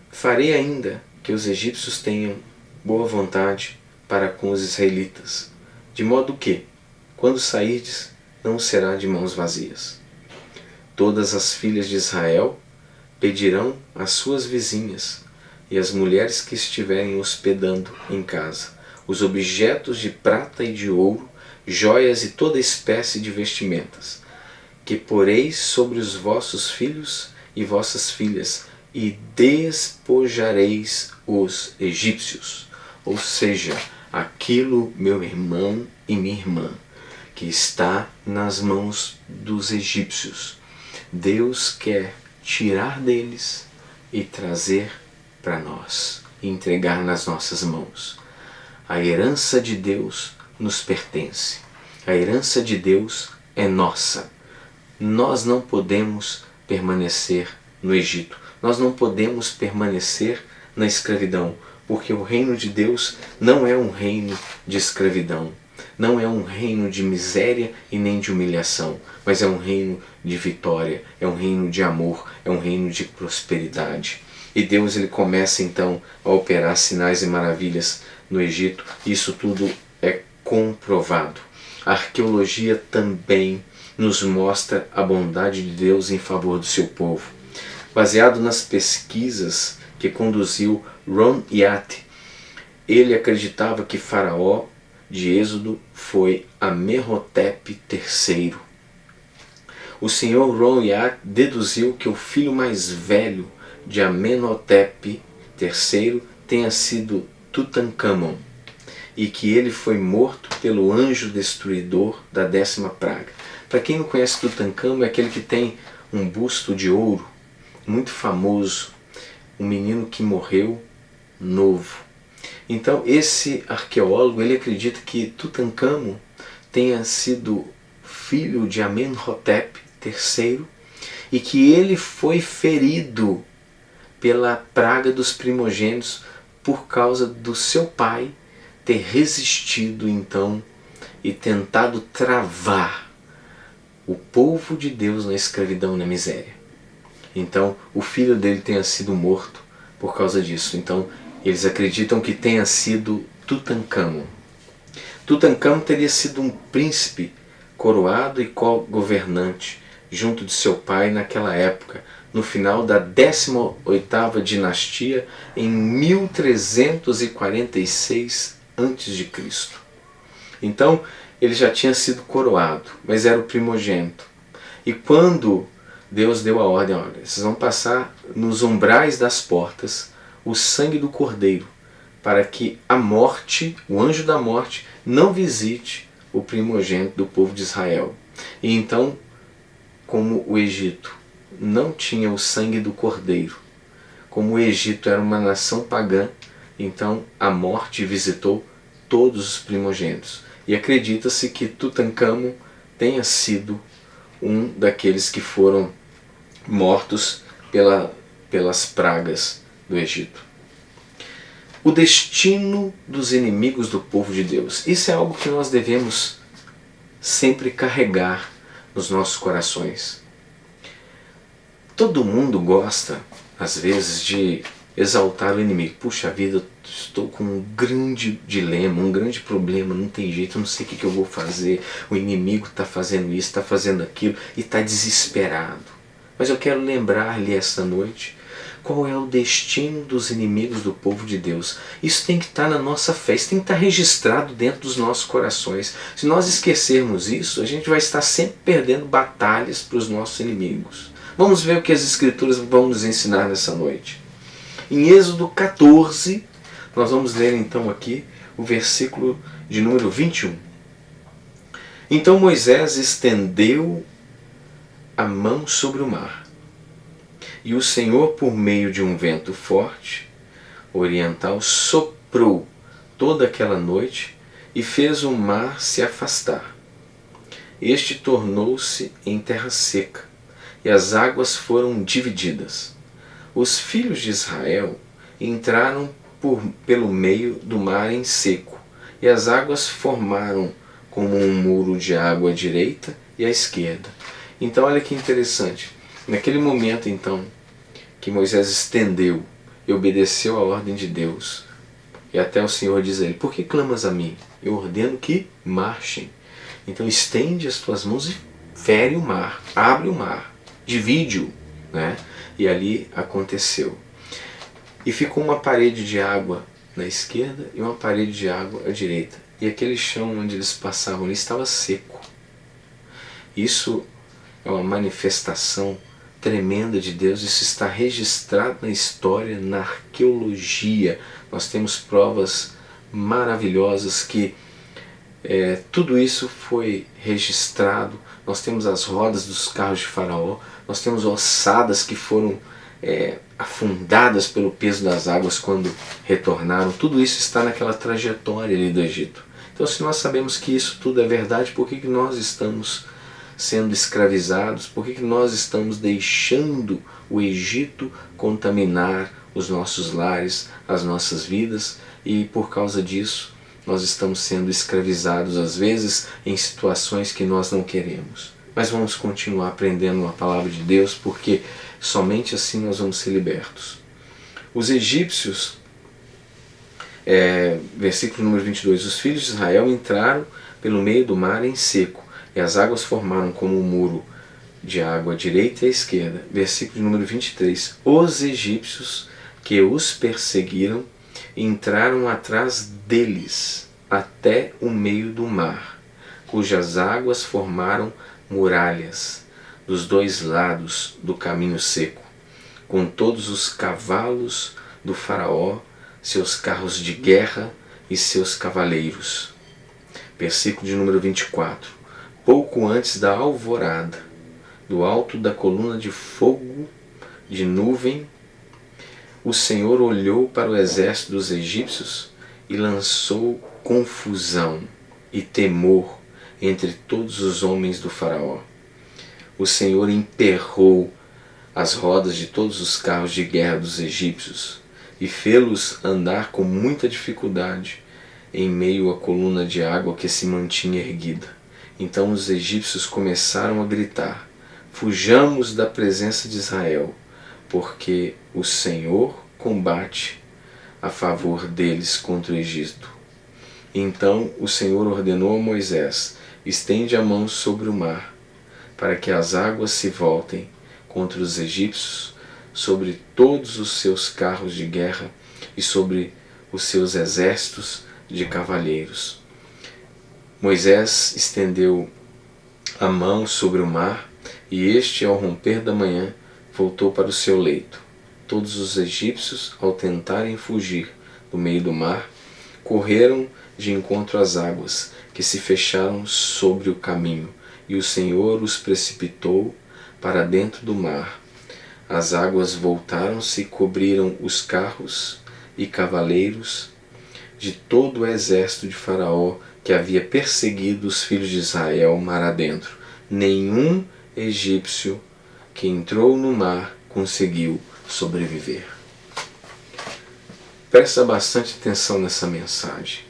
Farei ainda que os egípcios tenham boa vontade para com os israelitas, de modo que, quando sairdes, não será de mãos vazias. Todas as filhas de Israel pedirão às suas vizinhas e às mulheres que estiverem hospedando em casa os objetos de prata e de ouro, joias e toda espécie de vestimentas, que poreis sobre os vossos filhos e vossas filhas, e despojareis os egípcios. Ou seja, aquilo, meu irmão e minha irmã, que está nas mãos dos egípcios, Deus quer tirar deles e trazer para nós, e entregar nas nossas mãos. A herança de Deus nos pertence. A herança de Deus é nossa. Nós não podemos permanecer no Egito. Nós não podemos permanecer na escravidão, porque o reino de Deus não é um reino de escravidão. Não é um reino de miséria e nem de humilhação, mas é um reino de vitória, é um reino de amor, é um reino de prosperidade. E Deus ele começa então a operar sinais e maravilhas no Egito. Isso tudo é comprovado. A arqueologia também nos mostra a bondade de Deus em favor do seu povo. Baseado nas pesquisas que conduziu Ron Yat, ele acreditava que Faraó de Êxodo foi Amenhotep III. O senhor Ron Yat deduziu que o filho mais velho de Amenhotep III tenha sido Tutancâmon, e que ele foi morto pelo anjo destruidor da 10ª praga. Para quem não conhece Tutancâmon, é aquele que tem um busto de ouro, muito famoso, um menino que morreu novo. Então esse arqueólogo ele acredita que Tutancâmon tenha sido filho de Amenhotep III e que ele foi ferido pela praga dos primogênitos por causa do seu pai ter resistido então e tentado travar o povo de Deus na escravidão e na miséria. Então o filho dele tenha sido morto por causa disso. Então eles acreditam que tenha sido Tutancâmon. Tutancâmon teria sido um príncipe coroado e co-governante junto de seu pai naquela época, no final da 18ª dinastia, em 1346 antes de Cristo. Então, ele já tinha sido coroado, mas era o primogênito. E quando Deus deu a ordem, olha, vocês vão passar nos umbrais das portas o sangue do Cordeiro, para que a morte, o anjo da morte, não visite o primogênito do povo de Israel. E então, como o Egito não tinha o sangue do Cordeiro, como o Egito era uma nação pagã, então a morte visitou todos os primogênitos. E acredita-se que Tutancâmon tenha sido um daqueles que foram mortos pelas pragas do Egito. O destino dos inimigos do povo de Deus. Isso é algo que nós devemos sempre carregar nos nossos corações. Todo mundo gosta, às vezes, de exaltar o inimigo. Puxa vida, estou com um grande dilema, um grande problema, não tem jeito, eu não sei o que eu vou fazer. O inimigo está fazendo isso, está fazendo aquilo e está desesperado. Mas eu quero lembrar-lhe esta noite qual é o destino dos inimigos do povo de Deus. Isso tem que estar na nossa fé, isso tem que estar registrado dentro dos nossos corações. Se nós esquecermos isso, a gente vai estar sempre perdendo batalhas para os nossos inimigos. Vamos ver o que as Escrituras vão nos ensinar nessa noite. Em Êxodo 14, nós vamos ler então aqui o versículo de número 21. Então Moisés estendeu a mão sobre o mar, e o Senhor, por meio de um vento forte, oriental, soprou toda aquela noite e fez o mar se afastar. Este tornou-se em terra seca, e as águas foram divididas. Os filhos de Israel entraram pelo meio do mar em seco, e as águas formaram como um muro de água à direita e à esquerda. Então olha que interessante, naquele momento então que Moisés estendeu e obedeceu a ordem de Deus, e até o Senhor diz a ele, por que clamas a mim? Eu ordeno que marchem. Então estende as tuas mãos e fere o mar, abre o mar, divide-o, né? E ali aconteceu. E ficou uma parede de água na esquerda e uma parede de água à direita. E aquele chão onde eles passavam ali estava seco. Isso é uma manifestação tremenda de Deus. Isso está registrado na história, na arqueologia. Nós temos provas maravilhosas que tudo isso foi registrado. Nós temos as rodas dos carros de Faraó, nós temos ossadas que foram afundadas pelo peso das águas quando retornaram. Tudo isso está naquela trajetória ali do Egito. Então, se nós sabemos que isso tudo é verdade, por que nós estamos sendo escravizados? Por que nós estamos deixando o Egito contaminar os nossos lares, as nossas vidas? E por causa disso, nós estamos sendo escravizados, às vezes, em situações que nós não queremos. Mas vamos continuar aprendendo a palavra de Deus, porque somente assim nós vamos ser libertos. Os egípcios, versículo número 22, os filhos de Israel entraram pelo meio do mar em seco, e as águas formaram como um muro de água à direita e à esquerda. Versículo número 23, os egípcios que os perseguiram entraram atrás deles até o meio do mar, cujas águas formaram muralhas dos dois lados do caminho seco, com todos os cavalos do faraó, seus carros de guerra e seus cavaleiros. Versículo de número 24. Pouco antes da alvorada, do alto da coluna de fogo de nuvem, o Senhor olhou para o exército dos egípcios e lançou confusão e temor entre todos os homens do faraó. O Senhor emperrou as rodas de todos os carros de guerra dos egípcios e fê-los andar com muita dificuldade em meio à coluna de água que se mantinha erguida. Então os egípcios começaram a gritar: fujamos da presença de Israel, porque o Senhor combate a favor deles contra o Egito. Então o Senhor ordenou a Moisés: estende a mão sobre o mar, para que as águas se voltem contra os egípcios, sobre todos os seus carros de guerra e sobre os seus exércitos, de cavalheiros. Moisés estendeu a mão sobre o mar, e este, ao romper da manhã, voltou para o seu leito. Todos os egípcios, ao tentarem fugir do meio do mar, correram de encontro às águas, que se fecharam sobre o caminho, e o Senhor os precipitou para dentro do mar. As águas voltaram-se e cobriram os carros e cavaleiros de todo o exército de Faraó, que havia perseguido os filhos de Israel mar adentro. Nenhum egípcio que entrou no mar conseguiu sobreviver. Presta bastante atenção nessa mensagem.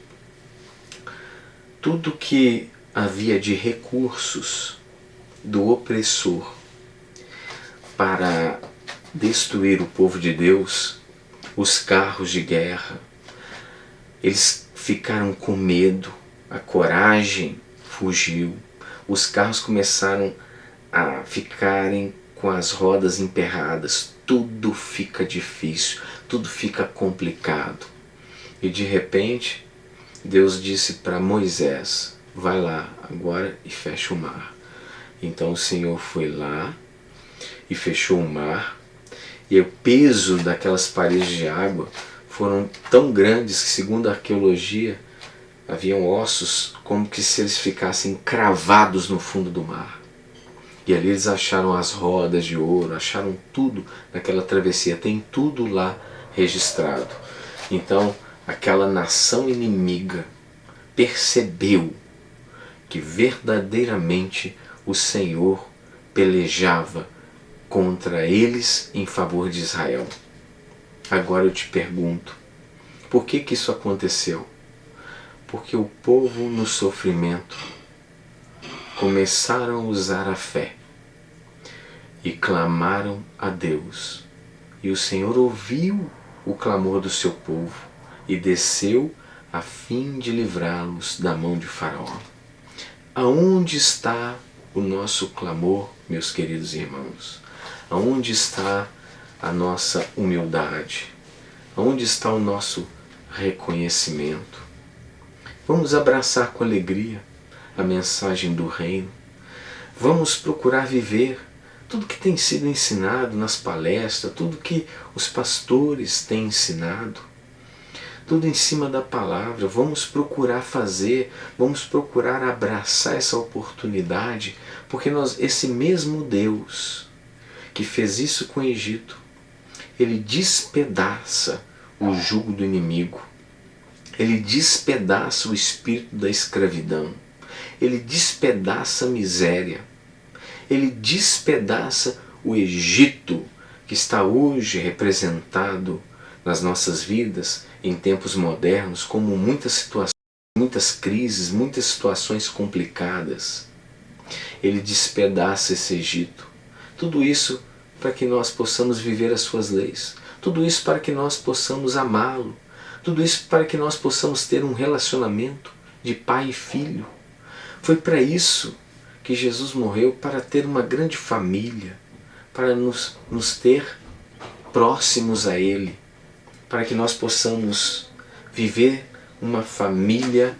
Tudo que havia de recursos do opressor para destruir o povo de Deus, os carros de guerra, eles ficaram com medo, a coragem fugiu, os carros começaram a ficarem com as rodas emperradas, tudo fica difícil, tudo fica complicado. E de repente, Deus disse para Moisés: vai lá agora e fecha o mar. Então o Senhor foi lá e fechou o mar, e o peso daquelas paredes de água foram tão grandes que, segundo a arqueologia, haviam ossos como que se eles ficassem cravados no fundo do mar. E ali eles acharam as rodas de ouro, acharam tudo naquela travessia, tem tudo lá registrado. Então, aquela nação inimiga percebeu que verdadeiramente o Senhor pelejava contra eles em favor de Israel. Agora eu te pergunto, por que isso aconteceu? Porque o povo no sofrimento começaram a usar a fé e clamaram a Deus. E o Senhor ouviu o clamor do seu povo e desceu a fim de livrá-los da mão de Faraó. Aonde está o nosso clamor, meus queridos irmãos? Aonde está a nossa humildade? Aonde está o nosso reconhecimento? Vamos abraçar com alegria a mensagem do reino. Vamos procurar viver tudo que tem sido ensinado nas palestras, tudo que os pastores têm ensinado, tudo em cima da palavra. Vamos procurar fazer, vamos procurar abraçar essa oportunidade, porque esse mesmo Deus que fez isso com o Egito, ele despedaça o jugo do inimigo, ele despedaça o espírito da escravidão, ele despedaça a miséria, ele despedaça o Egito que está hoje representado nas nossas vidas em tempos modernos como muitas situações, muitas crises, muitas situações complicadas. Ele despedaça esse Egito. Tudo isso para que nós possamos viver as suas leis. Tudo isso para que nós possamos amá-lo. Tudo isso para que nós possamos ter um relacionamento de pai e filho. Foi para isso que Jesus morreu, para ter uma grande família, para nos ter próximos a Ele, para que nós possamos viver uma família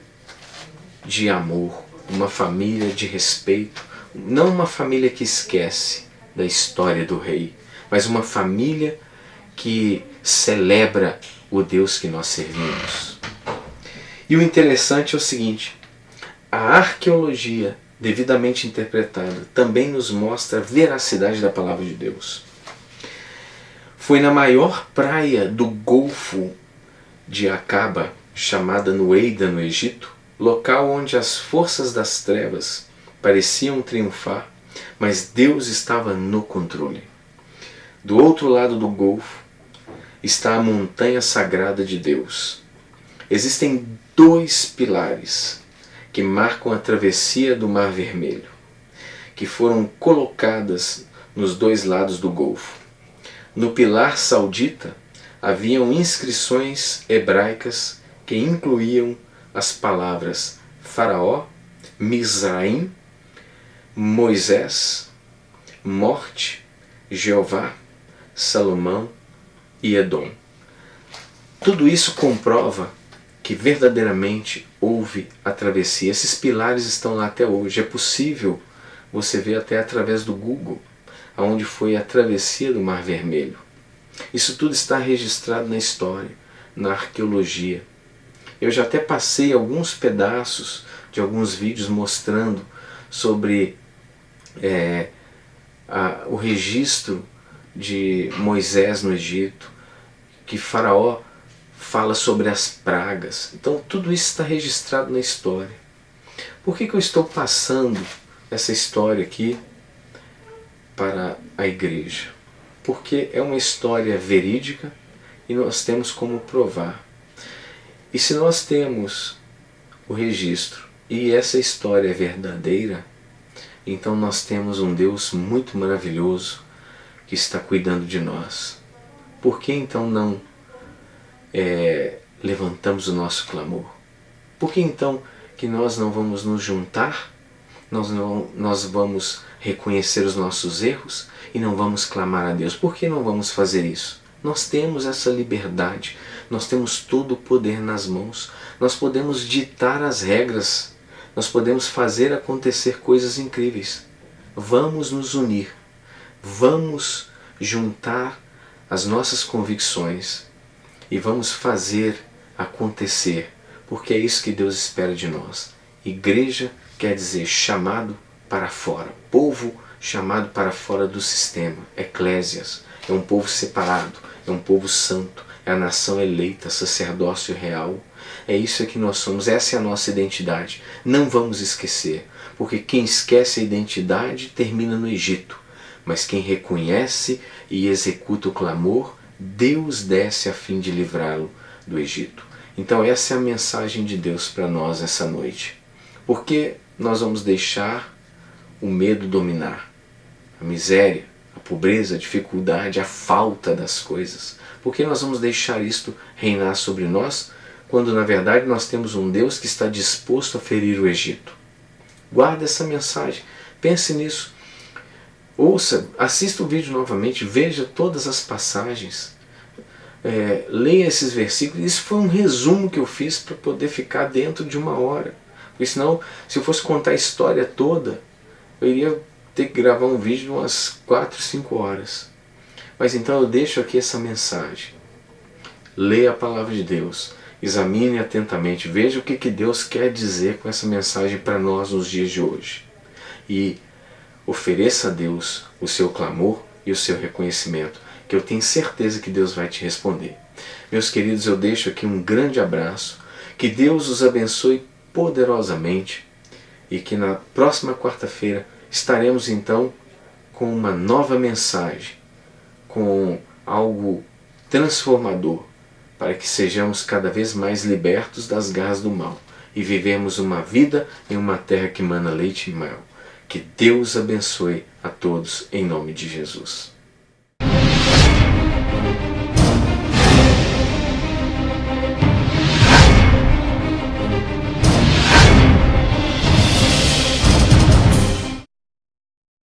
de amor, uma família de respeito, não uma família que esquece da história do rei, mas uma família que celebra o Deus que nós servimos. E o interessante é o seguinte: a arqueologia devidamente interpretada também nos mostra a veracidade da palavra de Deus. Foi na maior praia do Golfo de Acaba, chamada Nueida, no Egito, local onde as forças das trevas pareciam triunfar, mas Deus estava no controle. Do outro lado do Golfo está a montanha sagrada de Deus. Existem 2 pilares que marcam a travessia do Mar Vermelho, que foram colocadas nos 2 lados do Golfo. No pilar saudita haviam inscrições hebraicas que incluíam as palavras Faraó, Mizraim, Moisés, morte, Jeová, Salomão e Edom. Tudo isso comprova que verdadeiramente houve a travessia. Esses pilares estão lá até hoje. É possível você ver até através do Google aonde foi a travessia do Mar Vermelho. Isso tudo está registrado na história, na arqueologia. Eu já até passei alguns pedaços de alguns vídeos mostrando sobre o registro de Moisés no Egito, que Faraó fala sobre as pragas. Então tudo isso está registrado na história. Por que eu estou passando essa história aqui para a igreja? Porque é uma história verídica e nós temos como provar. E se nós temos o registro e essa história é verdadeira, então nós temos um Deus muito maravilhoso que está cuidando de nós. Por que então não levantamos o nosso clamor? Por que então que nós não vamos nos juntar? Nós vamos reconhecer os nossos erros e não vamos clamar a Deus. Por que não vamos fazer isso? Nós temos essa liberdade, nós temos todo o poder nas mãos, nós podemos ditar as regras, nós podemos fazer acontecer coisas incríveis. Vamos nos unir, vamos juntar as nossas convicções e vamos fazer acontecer, porque é isso que Deus espera de nós. Igreja quer dizer chamado para fora, povo chamado para fora do sistema, eclésias, é um povo separado, é um povo santo, é a nação eleita, sacerdócio real. É isso que nós somos, essa é a nossa identidade. Não vamos esquecer, porque quem esquece a identidade termina no Egito, mas quem reconhece e executa o clamor, Deus desce a fim de livrá-lo do Egito. Então essa é a mensagem de Deus para nós essa noite. Porque nós vamos deixar o medo dominar, a miséria, a pobreza, a dificuldade, a falta das coisas. Por que nós vamos deixar isto reinar sobre nós, quando na verdade nós temos um Deus que está disposto a ferir o Egito? Guarde essa mensagem, pense nisso. Ouça, assista o vídeo novamente, veja todas as passagens, leia esses versículos. Isso foi um resumo que eu fiz para poder ficar dentro de 1 hora. Porque senão, se eu fosse contar a história toda, eu iria ter que gravar um vídeo de umas 4, 5 horas. Mas então eu deixo aqui essa mensagem. Leia a palavra de Deus, examine atentamente, veja o que Deus quer dizer com essa mensagem para nós nos dias de hoje. E ofereça a Deus o seu clamor e o seu reconhecimento, que eu tenho certeza que Deus vai te responder. Meus queridos, eu deixo aqui um grande abraço, que Deus os abençoe poderosamente e que na próxima quarta-feira estaremos então com uma nova mensagem, com algo transformador, para que sejamos cada vez mais libertos das garras do mal e vivemos uma vida em uma terra que mana leite e mel. Que Deus abençoe a todos em nome de Jesus.